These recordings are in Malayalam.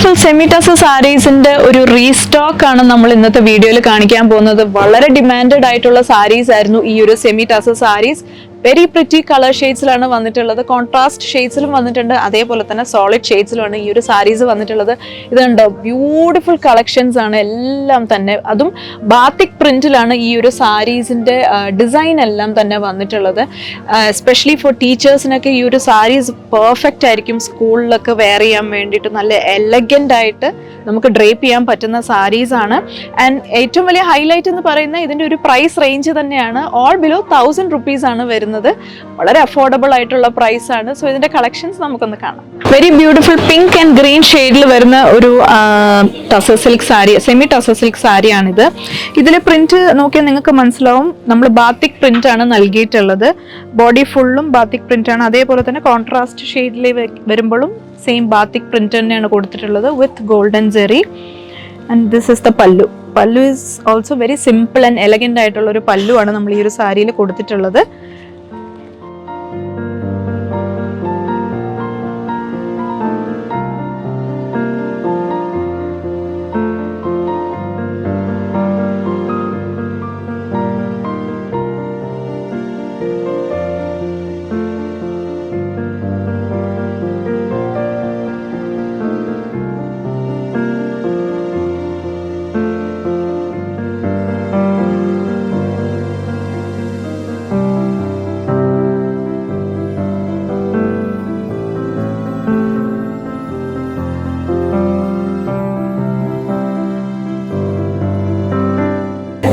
ബ്യൂട്ടിഫുൾ സെമി ടസർ സാരീസിന്റെ ഒരു റീസ്റ്റോക്ക് ആണ് നമ്മൾ ഇന്നത്തെ വീഡിയോയിൽ കാണിക്കാൻ പോകുന്നത്. വളരെ ഡിമാൻഡഡ് ആയിട്ടുള്ള സാരീസ് ആയിരുന്നു ഈ ഒരു semi tussar saris. Very pretty colour ഷെയ്ഡ്സിലാണ് വന്നിട്ടുള്ളത്, കോൺട്രാസ്റ്റ് ഷെയ്ഡ്സിലും വന്നിട്ടുണ്ട്, അതേപോലെ തന്നെ സോളിഡ് ഷെയ്ഡ്സിലുമാണ് ഈ ഒരു സാരീസ് വന്നിട്ടുള്ളത്. ഇതുണ്ടോ, ബ്യൂട്ടിഫുൾ കളക്ഷൻസ് ആണ് എല്ലാം തന്നെ. അതും ബാത്തിക് പ്രിന്റിലാണ് ഈ ഒരു സാരീസിന്റെ ഡിസൈൻ എല്ലാം തന്നെ വന്നിട്ടുള്ളത്. എസ്പെഷ്യലി ഫോർ ടീച്ചേഴ്സിനൊക്കെ ഈ ഒരു സാരീസ് പെർഫെക്റ്റ് ആയിരിക്കും. സ്കൂളിലൊക്കെ വെയർ ചെയ്യാൻ വേണ്ടിയിട്ട് നല്ല എലഗന്റ് ആയിട്ട് നമുക്ക് ഡ്രേപ്പ് ചെയ്യാൻ പറ്റുന്ന സാരീസ് ആണ്. ആൻഡ് ഏറ്റവും വലിയ ഹൈലൈറ്റ് എന്ന് പറയുന്നത് ഇതിന്റെ ഒരു പ്രൈസ് റേഞ്ച് തന്നെയാണ്. ഓൾ ബിലോ 1000 rupees ആണ് വരുന്നത്. വളരെ അഫോർഡബിൾ ആയിട്ടുള്ള പ്രൈസ് ആണ്. സോ ഇതിന്റെ കളക്ഷൻസ് നമുക്കൊന്ന് കാണാം. Very beautiful pink and green ഷെയ്ഡിൽ വരുന്ന ഒരു tussar silk sari, semi tussar silk സാരിയാണിത്. ഇതിലെ പ്രിന്റ് നോക്കിയാൽ നിങ്ങൾക്ക് മനസ്സിലാവും, നമ്മൾ ബാത്തിക് പ്രിന്റ് ആണ് നൽകിയിട്ടുള്ളത്. ബോഡി ഫുള്ളും ബാത്തിക് പ്രിന്റ് ആണ്. അതേപോലെ തന്നെ കോൺട്രാസ്റ്റ് ഷെയ്ഡിൽ വരുമ്പോഴും സെയിം ബാത്തിക് പ്രിന്റ് തന്നെയാണ് കൊടുത്തിട്ടുള്ളത് വിത്ത് golden Jerry. And this is the പല്ലു. പല്ലു is also very simple and elegant ആയിട്ടുള്ള ഒരു പല്ലു ആണ് നമ്മൾ ഈ ഒരു സാരിയിൽ കൊടുത്തിട്ടുള്ളത്.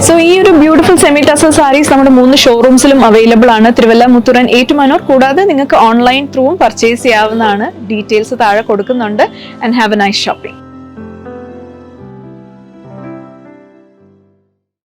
സോ ഈ ഒരു ബ്യൂട്ടിഫുൾ സെമി ടസർ സാരീസ് നമ്മുടെ 3 ഷോറൂംസിലും അവൈലബിൾ ആണ്. തിരുവല്ല, മുത്തൂർ, ഏറ്റുമാനൂർ. കൂടാതെ നിങ്ങൾക്ക് ഓൺലൈൻ ത്രൂവും പർച്ചേസ് ചെയ്യാവുന്നതാണ്. ഡീറ്റെയിൽസ് താഴെ കൊടുക്കുന്നുണ്ട്. And have A nice shopping.